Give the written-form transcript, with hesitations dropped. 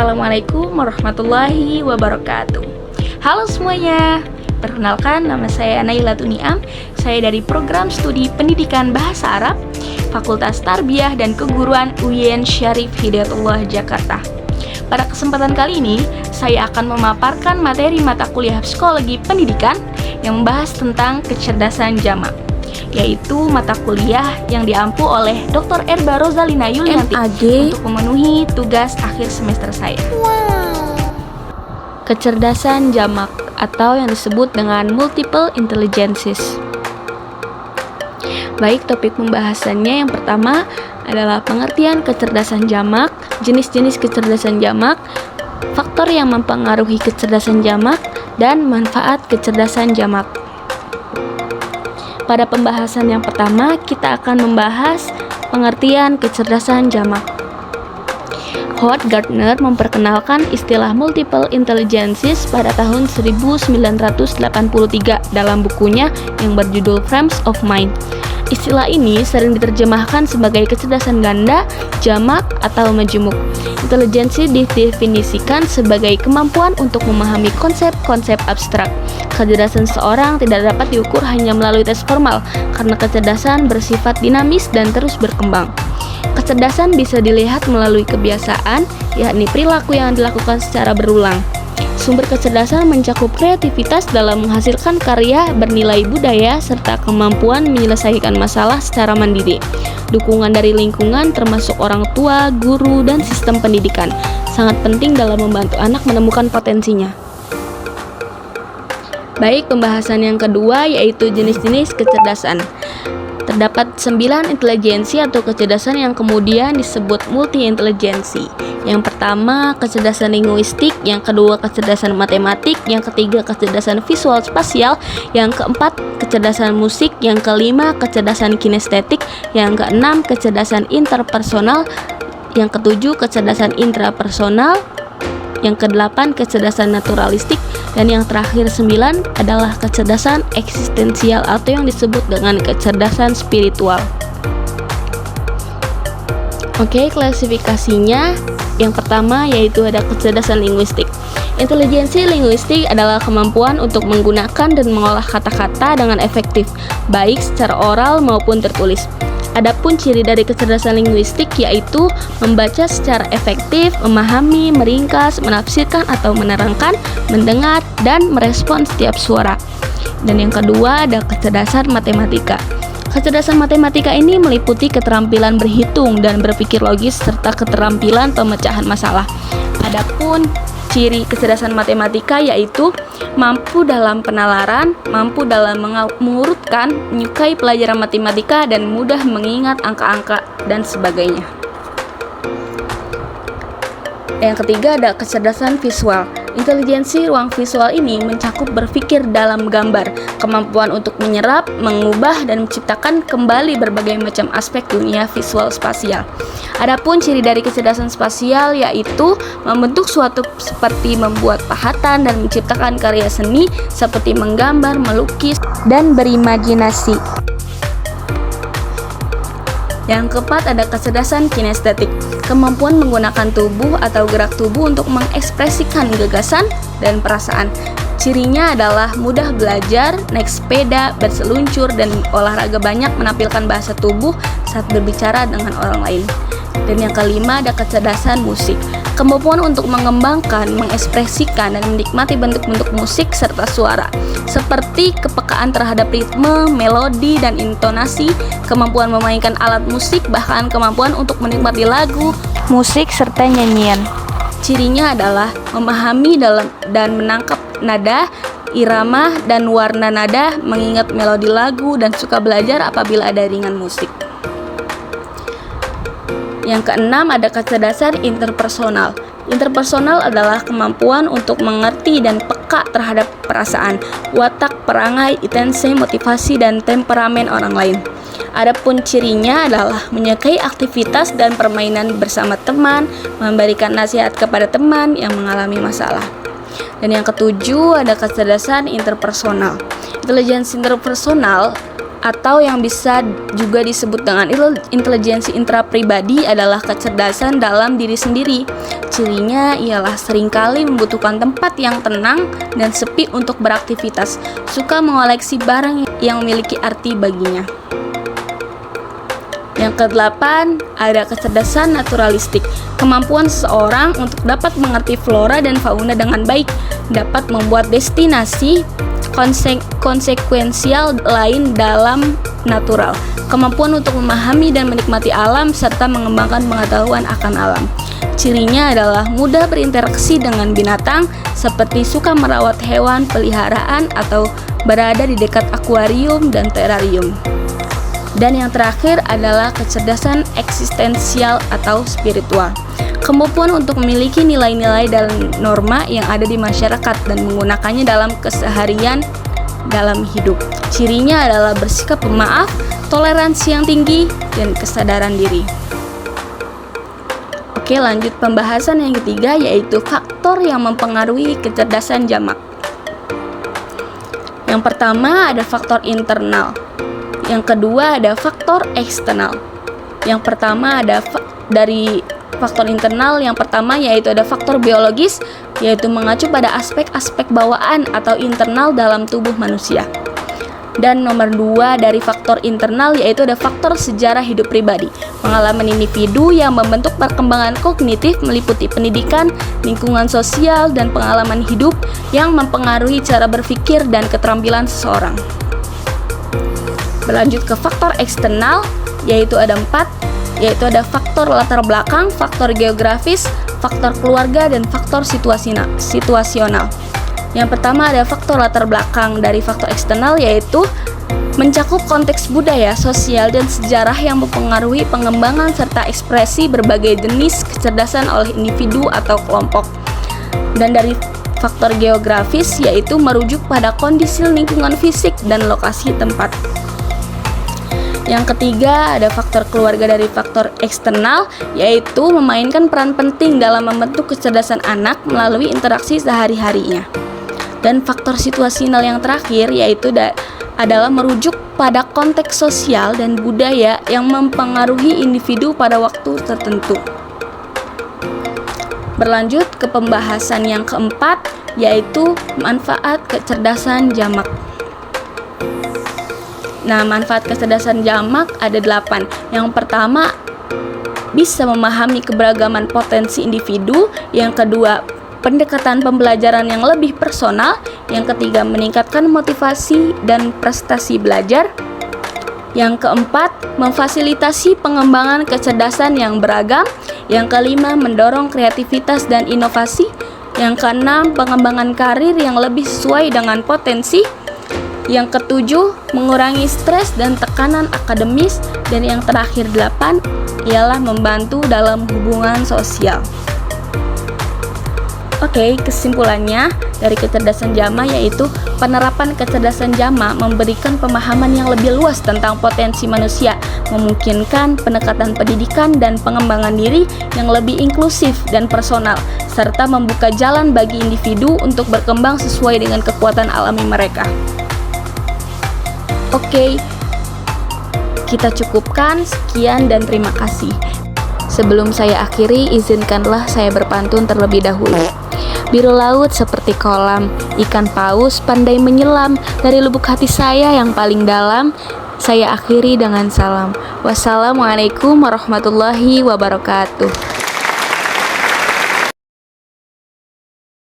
Assalamualaikum warahmatullahi wabarakatuh. Halo semuanya, perkenalkan nama saya Naila Tuniam. Saya dari program studi pendidikan bahasa Arab Fakultas Tarbiyah dan Keguruan UIN Syarif Hidayatullah Jakarta. Pada kesempatan kali ini, saya akan memaparkan materi mata kuliah psikologi pendidikan yang membahas tentang kecerdasan jamak, yaitu mata kuliah yang diampu oleh Dr. Erba Rozalina Yulianti untuk memenuhi tugas akhir semester saya. Kecerdasan jamak atau yang disebut dengan multiple intelligences. Baik, topik pembahasannya yang pertama adalah pengertian kecerdasan jamak, jenis-jenis kecerdasan jamak, faktor yang mempengaruhi kecerdasan jamak, dan manfaat kecerdasan jamak. Pada pembahasan yang pertama, kita akan membahas pengertian kecerdasan jamak. Howard Gardner memperkenalkan istilah multiple intelligences pada tahun 1983 dalam bukunya yang berjudul Frames of Mind. Istilah ini sering diterjemahkan sebagai kecerdasan ganda, jamak, atau majemuk. Intelijensi didefinisikan sebagai kemampuan untuk memahami konsep-konsep abstrak. Kecerdasan seorang tidak dapat diukur hanya melalui tes formal, karena kecerdasan bersifat dinamis dan terus berkembang. Kecerdasan bisa dilihat melalui kebiasaan, yakni perilaku yang dilakukan secara berulang. Sumber kecerdasan mencakup kreativitas dalam menghasilkan karya bernilai budaya serta kemampuan menyelesaikan masalah secara mandiri. Dukungan dari lingkungan termasuk orang tua, guru, dan sistem pendidikan sangat penting dalam membantu anak menemukan potensinya. Baik, pembahasan yang kedua yaitu jenis-jenis kecerdasan. Terdapat 9 intelijensi atau kecerdasan yang kemudian disebut multi-intelijensi. Yang pertama, kecerdasan linguistik, yang kedua, kecerdasan matematik, yang ketiga, kecerdasan visual spasial, yang keempat, kecerdasan musik, yang kelima, kecerdasan kinestetik, yang keenam, kecerdasan interpersonal, yang ketujuh, kecerdasan intrapersonal, yang kedelapan, kecerdasan naturalistik, dan yang terakhir 9 adalah kecerdasan eksistensial atau yang disebut dengan kecerdasan spiritual. Oke, klasifikasinya yang pertama yaitu ada kecerdasan linguistik. Intelijensi linguistik adalah kemampuan untuk menggunakan dan mengolah kata-kata dengan efektif, baik secara oral maupun tertulis. Adapun ciri dari kecerdasan linguistik yaitu membaca secara efektif, memahami, meringkas, menafsirkan atau menerangkan, mendengar, dan merespon setiap suara. Dan yang kedua ada kecerdasan matematika. Kecerdasan matematika ini meliputi keterampilan berhitung dan berpikir logis serta keterampilan pemecahan masalah. Adapun ciri kecerdasan matematika yaitu mampu dalam penalaran, mampu dalam mengurutkan, menyukai pelajaran matematika, dan mudah mengingat angka-angka dan sebagainya. Yang ketiga ada kecerdasan visual. Intelijensi ruang visual ini mencakup berpikir dalam gambar, kemampuan untuk menyerap, mengubah, dan menciptakan kembali berbagai macam aspek dunia visual spasial. Adapun ciri dari kecerdasan spasial yaitu membentuk suatu seperti membuat pahatan dan menciptakan karya seni seperti menggambar, melukis, dan berimajinasi. Yang keempat ada kecerdasan kinestetik, kemampuan menggunakan tubuh atau gerak tubuh untuk mengekspresikan gagasan dan perasaan. Cirinya adalah mudah belajar, naik sepeda, berseluncur, dan olahraga banyak menampilkan bahasa tubuh saat berbicara dengan orang lain. Dan yang kelima ada kecerdasan musik, kemampuan untuk mengembangkan, mengekspresikan, dan menikmati bentuk-bentuk musik serta suara, seperti kepekaan terhadap ritme, melodi, dan intonasi, kemampuan memainkan alat musik, bahkan kemampuan untuk menikmati lagu, musik, serta nyanyian. Cirinya adalah memahami dan menangkap nada, irama, dan warna nada, mengingat melodi lagu, dan suka belajar apabila ada ringan musik. Yang keenam ada kecerdasan interpersonal. Interpersonal adalah kemampuan untuk mengerti dan peka terhadap perasaan, watak, perangai, intensi, motivasi, dan temperamen orang lain. Adapun cirinya adalah menyukai aktivitas dan permainan bersama teman, memberikan nasihat kepada teman yang mengalami masalah. Dan yang ketujuh ada kecerdasan interpersonal. Intelijensi interpersonal atau yang bisa juga disebut dengan intelijensi intrapribadi adalah kecerdasan dalam diri sendiri. cirinya ialah seringkali membutuhkan tempat yang tenang dan sepi untuk beraktivitas, suka mengoleksi barang yang memiliki arti baginya. Yang kedelapan, ada kecerdasan naturalistik. Kemampuan seseorang untuk dapat mengerti flora dan fauna dengan baik, dapat membuat destinasi konsekuensial lain dalam natural. Kemampuan untuk memahami dan menikmati alam serta mengembangkan pengetahuan akan alam. Cirinya adalah mudah berinteraksi dengan binatang, seperti suka merawat hewan peliharaan atau berada di dekat akuarium dan terarium. Dan yang terakhir adalah kecerdasan eksistensial atau spiritual. Kemampuan untuk memiliki nilai-nilai dan norma yang ada di masyarakat dan menggunakannya dalam keseharian dalam hidup. Cirinya adalah bersikap pemaaf, toleransi yang tinggi, dan kesadaran diri. Oke, lanjut pembahasan yang ketiga, yaitu faktor yang mempengaruhi kecerdasan jamak. Yang pertama ada faktor internal. Yang kedua ada faktor eksternal. Yang pertama ada dari faktor internal, yang pertama yaitu ada faktor biologis, yaitu mengacu pada aspek-aspek bawaan atau internal dalam tubuh manusia. Dan nomor 2 dari faktor internal yaitu ada faktor sejarah hidup pribadi. Pengalaman individu yang membentuk perkembangan kognitif meliputi pendidikan, lingkungan sosial, dan pengalaman hidup yang mempengaruhi cara berpikir dan keterampilan seseorang. Berlanjut ke faktor eksternal, yaitu ada 4, yaitu ada faktor latar belakang, faktor geografis, faktor keluarga, dan faktor situasional. Yang pertama ada faktor latar belakang dari faktor eksternal, yaitu mencakup konteks budaya, sosial, dan sejarah yang mempengaruhi pengembangan serta ekspresi berbagai jenis kecerdasan oleh individu atau kelompok. Dan dari faktor geografis yaitu merujuk pada kondisi lingkungan fisik dan lokasi tempat. Yang ketiga ada faktor keluarga dari faktor eksternal, yaitu memainkan peran penting dalam membentuk kecerdasan anak melalui interaksi sehari-harinya. Dan faktor situasional yang terakhir yaitu adalah merujuk pada konteks sosial dan budaya yang mempengaruhi individu pada waktu tertentu. Berlanjut ke pembahasan yang keempat, yaitu manfaat kecerdasan jamak. Nah, manfaat kecerdasan jamak ada 8. Yang pertama, bisa memahami keberagaman potensi individu. Yang kedua, pendekatan pembelajaran yang lebih personal. Yang ketiga, meningkatkan motivasi dan prestasi belajar. Yang keempat, memfasilitasi pengembangan kecerdasan yang beragam. Yang kelima, mendorong kreativitas dan inovasi. Yang keenam, pengembangan karir yang lebih sesuai dengan potensi. Yang ketujuh, mengurangi stres dan tekanan akademis. Dan yang terakhir 8 ialah membantu dalam hubungan sosial. Oke, kesimpulannya dari kecerdasan jama yaitu penerapan kecerdasan jama memberikan pemahaman yang lebih luas tentang potensi manusia, memungkinkan pendekatan pendidikan dan pengembangan diri yang lebih inklusif dan personal, serta membuka jalan bagi individu untuk berkembang sesuai dengan kekuatan alami mereka. Oke, kita cukupkan. Sekian dan terima kasih. Sebelum saya akhiri, izinkanlah saya berpantun terlebih dahulu. Biru laut seperti kolam, ikan paus pandai menyelam. Dari lubuk hati saya yang paling dalam, saya akhiri dengan salam. Wassalamualaikum warahmatullahi wabarakatuh.